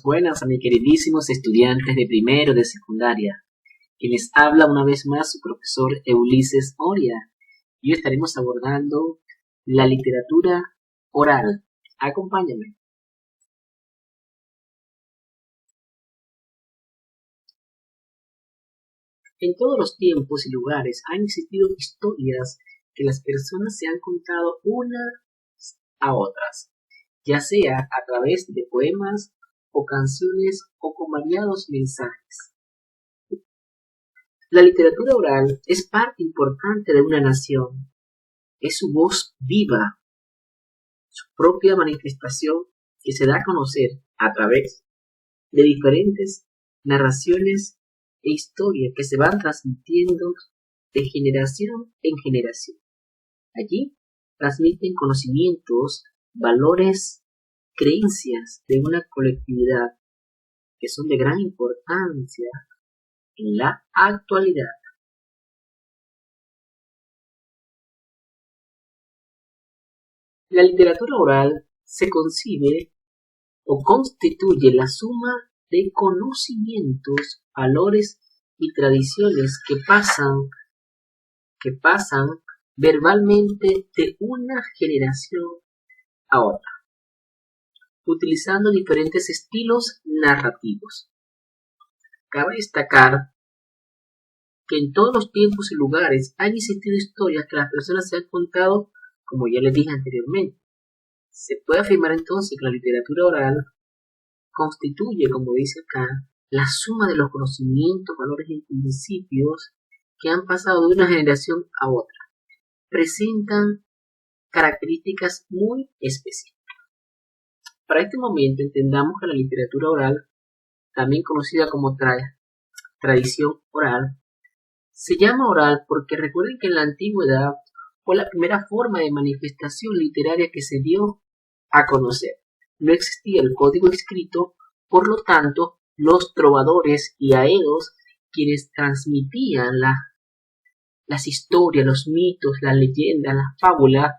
Buenas a mis queridísimos estudiantes de primero de secundaria, que les habla una vez más su profesor Ulises Oria. Y hoy estaremos abordando la literatura oral. Acompáñame. En todos los tiempos y lugares han existido historias que las personas se han contado unas a otras, ya sea a través de poemas o canciones o con variados mensajes. La literatura oral es parte importante de una nación. Es su voz viva, su propia manifestación que se da a conocer a través de diferentes narraciones e historias que se van transmitiendo de generación en generación. Allí transmiten conocimientos, valores, creencias de una colectividad que son de gran importancia en la actualidad. La literatura oral se concibe o constituye la suma de conocimientos, valores y tradiciones que pasan verbalmente de una generación a otra, utilizando diferentes estilos narrativos. Cabe destacar que en todos los tiempos y lugares han existido historias que las personas se han contado, como ya les dije anteriormente. Se puede afirmar entonces que la literatura oral constituye, como dice acá, la suma de los conocimientos, valores y principios que han pasado de una generación a otra. Presentan características muy específicas. Para este momento entendamos que la literatura oral, también conocida como tradición oral, se llama oral porque recuerden que en la antigüedad fue la primera forma de manifestación literaria que se dio a conocer. No existía el código escrito, por lo tanto, los trovadores y aedos, quienes transmitían las historias, los mitos, las leyendas, las fábulas,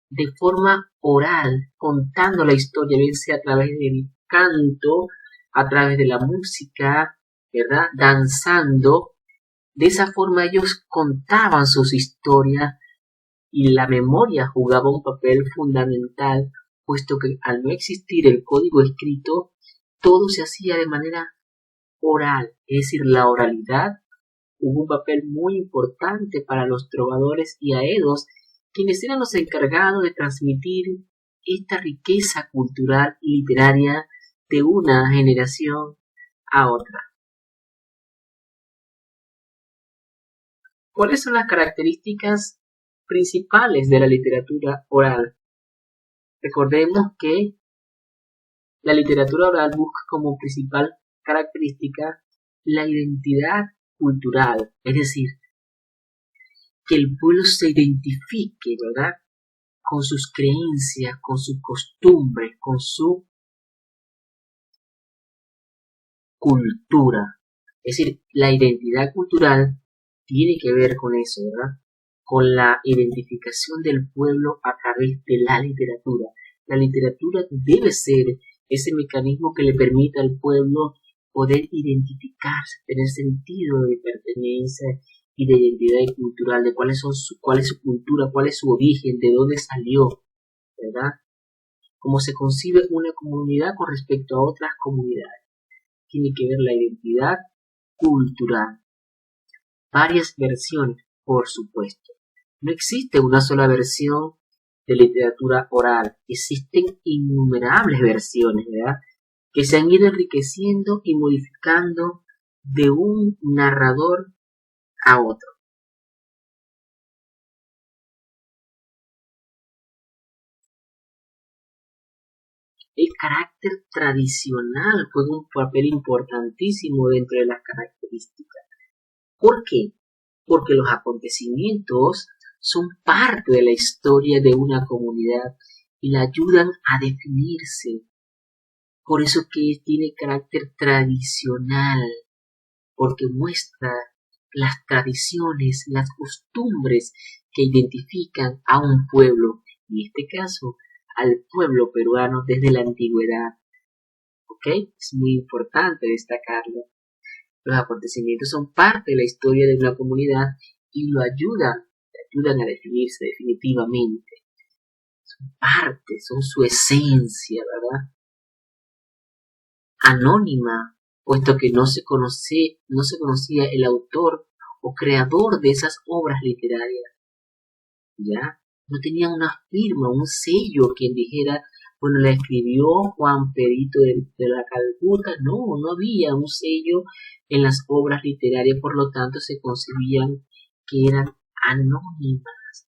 de forma oral, contando la historia, bien sea a través del canto, a través de la música, ¿verdad? Danzando. De esa forma ellos contaban sus historias y la memoria jugaba un papel fundamental, puesto que al no existir el código escrito, todo se hacía de manera oral, es decir, la oralidad jugó un papel muy importante para los trovadores y aedos, quienes eran los encargados de transmitir esta riqueza cultural y literaria de una generación a otra. ¿Cuáles son las características principales de la literatura oral? Recordemos que la literatura oral busca como principal característica la identidad cultural, es decir, que el pueblo se identifique, ¿verdad?, con sus creencias, con sus costumbres, con su cultura. Es decir, la identidad cultural tiene que ver con eso, ¿verdad?, con la identificación del pueblo a través de la literatura. La literatura debe ser ese mecanismo que le permita al pueblo poder identificarse, tener sentido de pertenencia y de identidad cultural, de cuál es su cultura, cuál es su origen, de dónde salió, ¿verdad? Cómo se concibe una comunidad con respecto a otras comunidades. Tiene que ver la identidad cultural. Varias versiones, por supuesto. No existe una sola versión de literatura oral. Existen innumerables versiones, ¿verdad?, que se han ido enriqueciendo y modificando de un narrador a otro. El carácter tradicional juega un papel importantísimo dentro de las características. ¿Por qué? Porque los acontecimientos son parte de la historia de una comunidad y la ayudan a definirse. Por eso que tiene carácter tradicional, porque muestra las tradiciones, las costumbres que identifican a un pueblo, en este caso al pueblo peruano desde la antigüedad. ¿Ok? ¿ok? Es muy importante destacarlo. Los acontecimientos son parte de la historia de una comunidad y lo ayudan a definirse definitivamente. Son parte, son su esencia, ¿verdad? Anónima, puesto que no se conocía el autor o creador de esas obras literarias, ¿ya? No tenía una firma, un sello quien dijera, bueno, la escribió Juan Perito de la Calcuta. No había un sello en las obras literarias, por lo tanto se concebían que eran anónimas.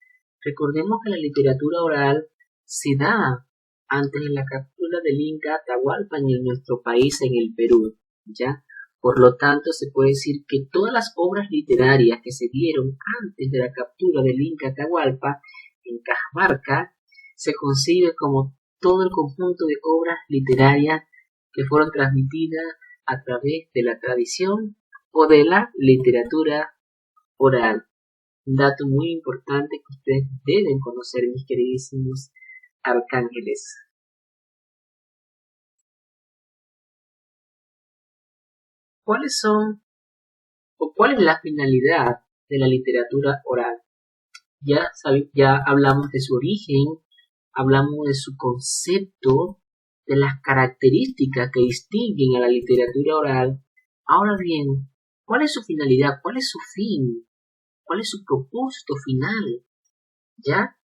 Recordemos que la literatura oral se da antes de la captura del Inca Atahualpa en nuestro país, en el Perú, ¿ya? Por lo tanto, se puede decir que todas las obras literarias que se dieron antes de la captura del Inca Atahualpa en Cajamarca se concibe como todo el conjunto de obras literarias que fueron transmitidas a través de la tradición o de la literatura oral. Un dato muy importante que ustedes deben conocer, mis queridísimos arcángeles. ¿Cuál es la finalidad de la literatura oral? Ya hablamos de su origen, hablamos de su concepto, de las características que distinguen a la literatura oral. Ahora bien, ¿cuál es su finalidad? ¿Cuál es su fin? ¿Cuál es su propósito final? ¿Ya?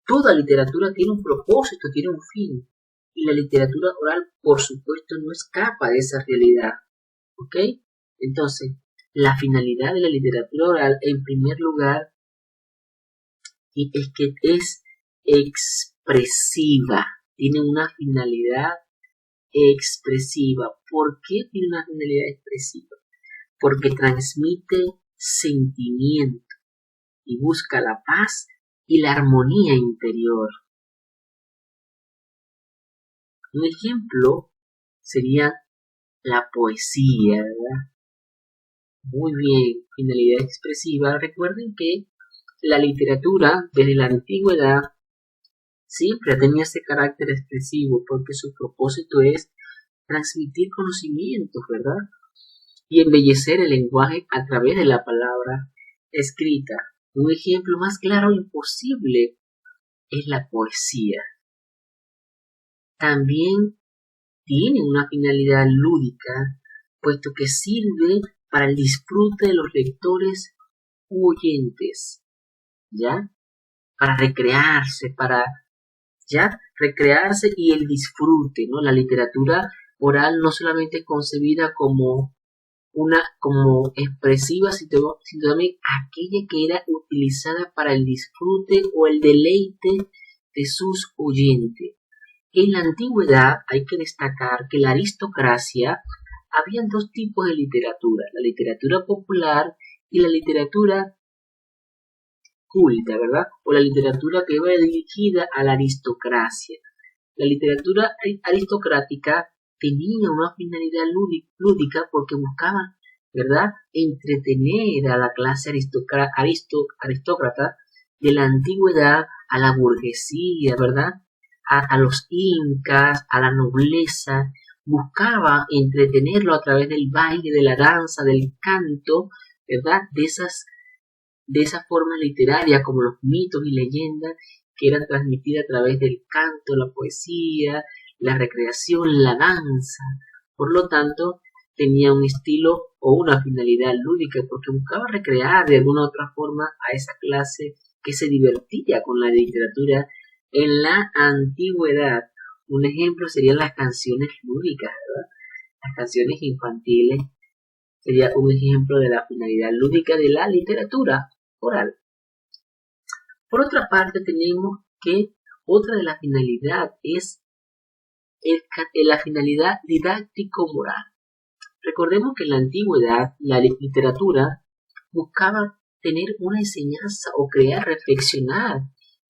Toda literatura tiene un propósito, tiene un fin. Y la literatura oral, por supuesto, no escapa de esa realidad. ¿Ok? Entonces, la finalidad de la literatura oral, en primer lugar, es que es expresiva. Tiene una finalidad expresiva. ¿Por qué tiene una finalidad expresiva? Porque transmite sentimiento y busca la paz y la armonía interior. Un ejemplo sería la poesía, ¿verdad? Muy bien, finalidad expresiva. Recuerden que la literatura desde la antigüedad siempre ha tenido ese carácter expresivo porque su propósito es transmitir conocimientos, ¿verdad? Y embellecer el lenguaje a través de la palabra escrita. Un ejemplo más claro e imposible es la poesía. También tiene una finalidad lúdica, puesto que sirve para el disfrute de los lectores u oyentes, ¿ya? Para recrearse, recrearse y el disfrute, ¿no? La literatura oral no solamente es concebida como expresiva, sino también aquella que era utilizada para el disfrute o el deleite de sus oyentes. En la antigüedad hay que destacar que la aristocracia habían dos tipos de literatura, la literatura popular y la literatura culta, ¿verdad? O la literatura que iba dirigida a la aristocracia. La literatura aristocrática tenía una finalidad lúdica porque buscaba, ¿verdad?, entretener a la clase aristócrata de la antigüedad, a la burguesía, ¿verdad?, a los incas, a la nobleza. Buscaba entretenerlo a través del baile, de la danza, del canto, ¿verdad?, de esa forma literaria como los mitos y leyendas que eran transmitidas a través del canto, la poesía, la recreación, la danza. Por lo tanto, tenía un estilo o una finalidad lúdica porque buscaba recrear de alguna u otra forma a esa clase que se divertía con la literatura en la antigüedad. Un ejemplo serían las canciones lúdicas, ¿verdad? Las canciones infantiles sería un ejemplo de la finalidad lúdica de la literatura oral. Por otra parte, tenemos que otra de las finalidades es la finalidad didáctico-moral. Recordemos que en la antigüedad la literatura buscaba tener una enseñanza o reflexionar,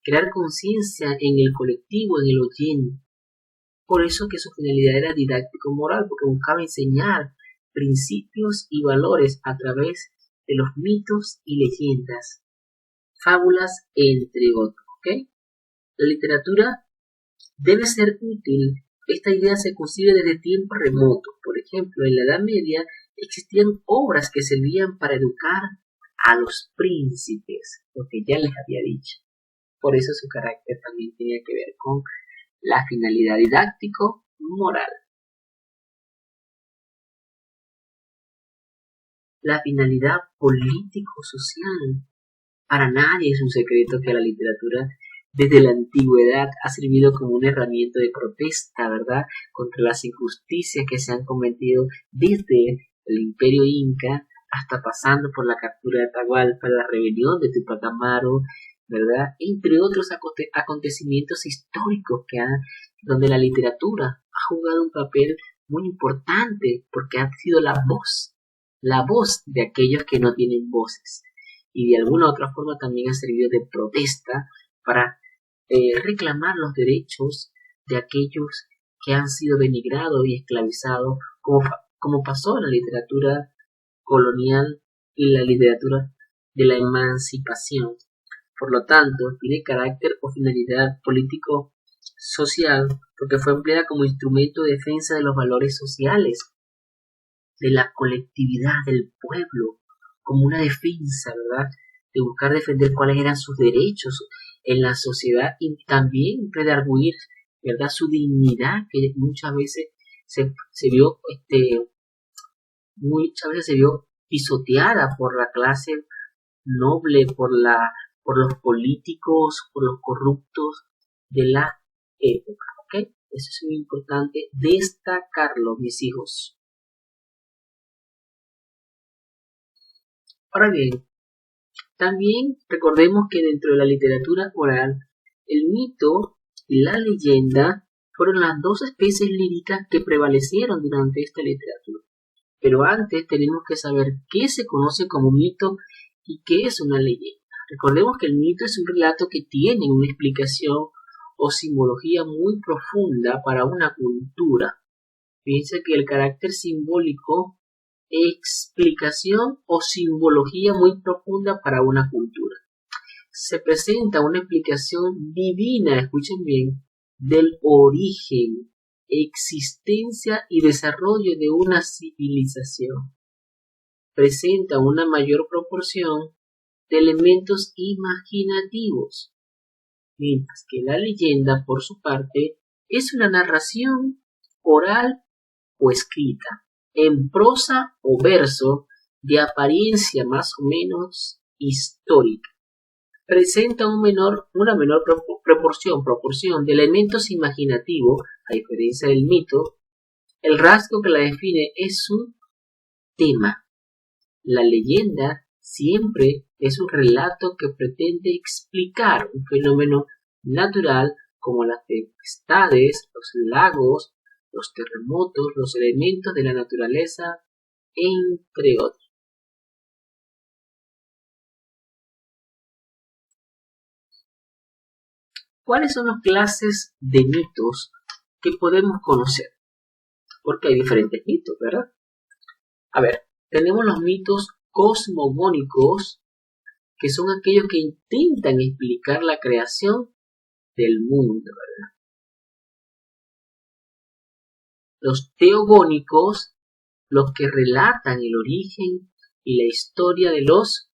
crear conciencia en el colectivo, en el oyente. Por eso que su finalidad era didáctico-moral, porque buscaba enseñar principios y valores a través de los mitos y leyendas, fábulas, entre otros. ¿Okay? La literatura debe ser útil Esta idea se concibe desde tiempos remotos. Por ejemplo, en la Edad Media existían obras que servían para educar a los príncipes, lo que ya les había dicho. Por eso su carácter también tenía que ver con la finalidad didáctico-moral. La finalidad político-social. Para nadie es un secreto que la literatura desde la antigüedad ha servido como una herramienta de protesta, ¿verdad?, contra las injusticias que se han cometido desde el Imperio Inca hasta pasando por la captura de Atahualpa, la rebelión de Tupac Amaru, ¿verdad?, entre otros acontecimientos históricos donde la literatura ha jugado un papel muy importante porque ha sido la voz de aquellos que no tienen voces, y de alguna otra forma también ha servido de protesta para reclamar los derechos de aquellos que han sido denigrados y esclavizados, como pasó en la literatura colonial y la literatura de la emancipación. Por lo tanto, tiene carácter o finalidad político-social porque fue empleada como instrumento de defensa de los valores sociales, de la colectividad del pueblo, como una defensa, ¿verdad?, de buscar defender cuáles eran sus derechos en la sociedad y también redarguir, ¿verdad?, su dignidad, que muchas veces se vio pisoteada por la clase noble, por los políticos, por los corruptos de la época. ¿Ok? Eso es muy importante destacarlo, mis hijos. Ahora bien, también recordemos que dentro de la literatura oral, el mito y la leyenda fueron las dos especies líricas que prevalecieron durante esta literatura. Pero antes tenemos que saber qué se conoce como mito y qué es una leyenda. Recordemos que el mito es un relato que tiene una explicación o simbología muy profunda para una cultura. Fíjense que el carácter simbólico, explicación o simbología muy profunda para una cultura. Se presenta una explicación divina, escuchen bien, del origen, existencia y desarrollo de una civilización. Presenta una mayor proporción de elementos imaginativos, mientras que la leyenda, por su parte, es una narración oral o escrita, en prosa o verso, de apariencia más o menos histórica. Presenta una menor proporción de elementos imaginativos, a diferencia del mito. El rasgo que la define es su tema. La leyenda siempre es un relato que pretende explicar un fenómeno natural como las tempestades, los lagos, los terremotos, los elementos de la naturaleza, entre otros. ¿Cuáles son las clases de mitos que podemos conocer? Porque hay diferentes mitos, ¿verdad? A ver, tenemos los mitos cosmogónicos, que son aquellos que intentan explicar la creación del mundo, ¿verdad? Los teogónicos, los que relatan el origen y la historia de los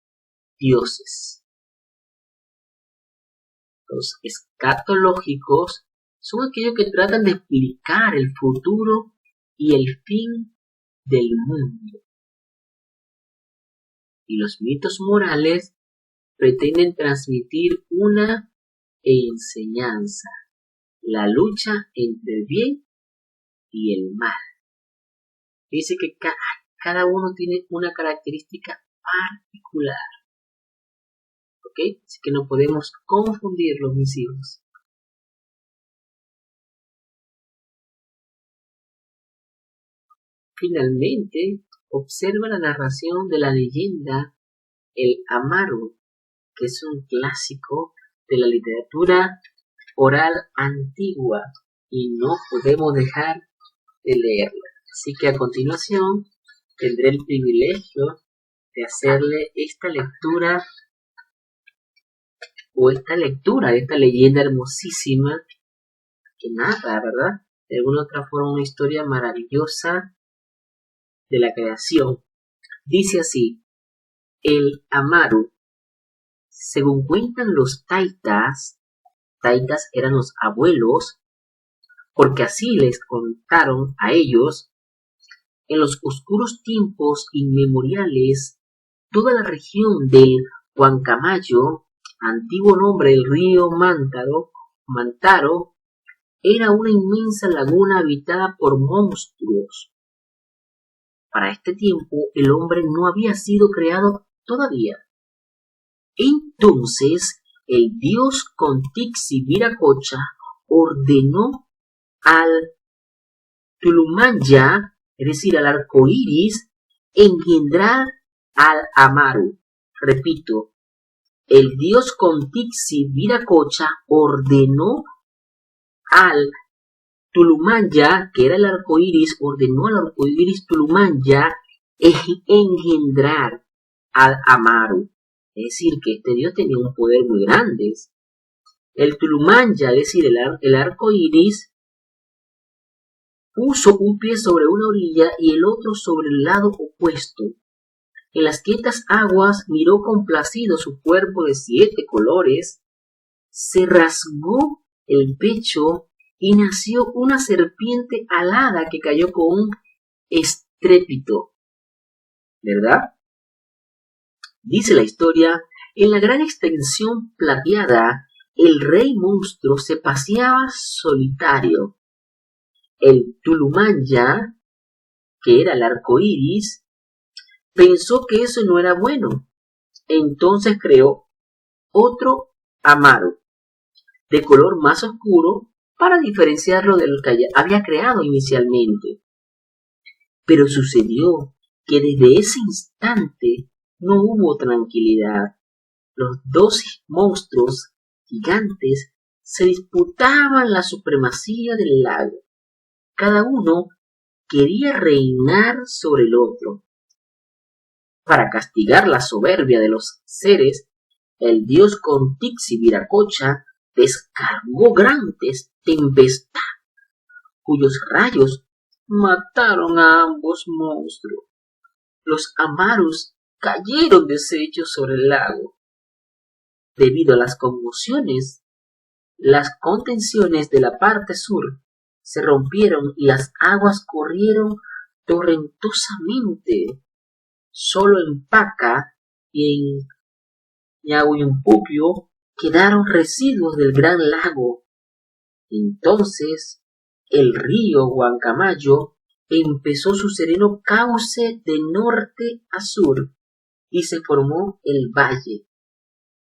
dioses. Los escatológicos son aquellos que tratan de explicar el futuro y el fin del mundo. Y los mitos morales pretenden transmitir una enseñanza, la lucha entre el bien y el mal. Dice que cada uno tiene una característica particular. ¿Ok? Así que no podemos confundirlos, mis hijos. Finalmente, observa la narración de la leyenda El Amaru, que es un clásico de la literatura oral antigua y no podemos dejar de leerla. Así que a continuación tendré el privilegio de hacerle esta lectura de esta leyenda hermosísima que narra, ¿verdad?, de alguna otra forma una historia maravillosa de la creación. Dice así: el Amaru, según cuentan los taitas eran los abuelos, porque así les contaron a ellos, en los oscuros tiempos inmemoriales, toda la región del Huancamayo, antiguo nombre del río Mantaro, era una inmensa laguna habitada por monstruos. Para este tiempo el hombre no había sido creado todavía. Entonces el dios Contixi Viracocha ordenó al Tulumanya, es decir, al arco iris, engendrar al Amaru. Repito, el dios Contixi Viracocha ordenó al Tulumanya, que era el arco iris, ordenó al arco iris Tulumanya engendrar al Amaru. Es decir, que este dios tenía un poder muy grande. El Tulumanya, es decir, el arco iris, puso un pie sobre una orilla y el otro sobre el lado opuesto. En las quietas aguas miró complacido su cuerpo de 7 colores, se rasgó el pecho y nació una serpiente alada que cayó con un estrépito. ¿Verdad? Dice la historia, en la gran extensión plateada, el rey monstruo se paseaba solitario. El Tulumanya, que era el arco iris, pensó que eso no era bueno. Entonces creó otro Amaru, de color más oscuro, para diferenciarlo del que había creado inicialmente. Pero sucedió que desde ese instante no hubo tranquilidad. Los 2 monstruos gigantes se disputaban la supremacía del lago. Cada uno quería reinar sobre el otro. Para castigar la soberbia de los seres, el dios Contixi Viracocha descargó grandes tempestades, cuyos rayos mataron a ambos monstruos. Los Amarus cayeron deshechos sobre el lago. Debido a las conmociones, las contenciones de la parte sur se rompieron y las aguas corrieron torrentosamente. Solo en Paca y en Ñauhuyupukio quedaron residuos del gran lago. Entonces el río Huancamayo empezó su sereno cauce de norte a sur y se formó el valle.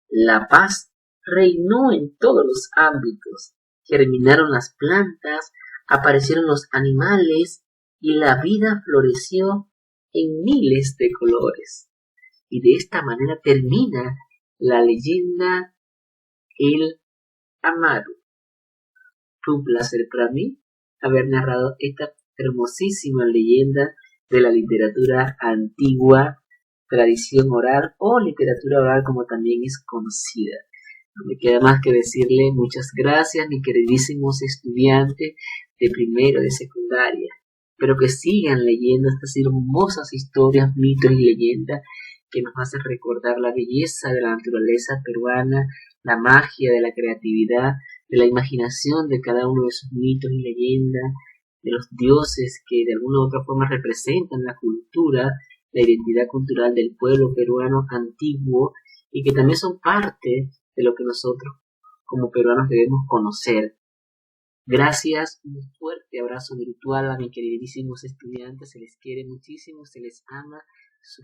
La paz reinó en todos los ámbitos. Germinaron las plantas, aparecieron los animales y la vida floreció en miles de colores. Y de esta manera termina la leyenda El Amaru. Fue un placer para mí haber narrado esta hermosísima leyenda de la literatura antigua, tradición oral o literatura oral como también es conocida. No me queda más que decirle muchas gracias, mis queridísimos estudiantes de primero de secundaria. Espero que sigan leyendo estas hermosas historias, mitos y leyendas que nos hacen recordar la belleza de la naturaleza peruana, la magia de la creatividad, de la imaginación de cada uno de sus mitos y leyendas, de los dioses que de alguna u otra forma representan la cultura, la identidad cultural del pueblo peruano antiguo y que también son parte de lo que nosotros como peruanos debemos conocer. Gracias, un fuerte abrazo virtual a mis queridísimos estudiantes, se les quiere muchísimo, se les ama, su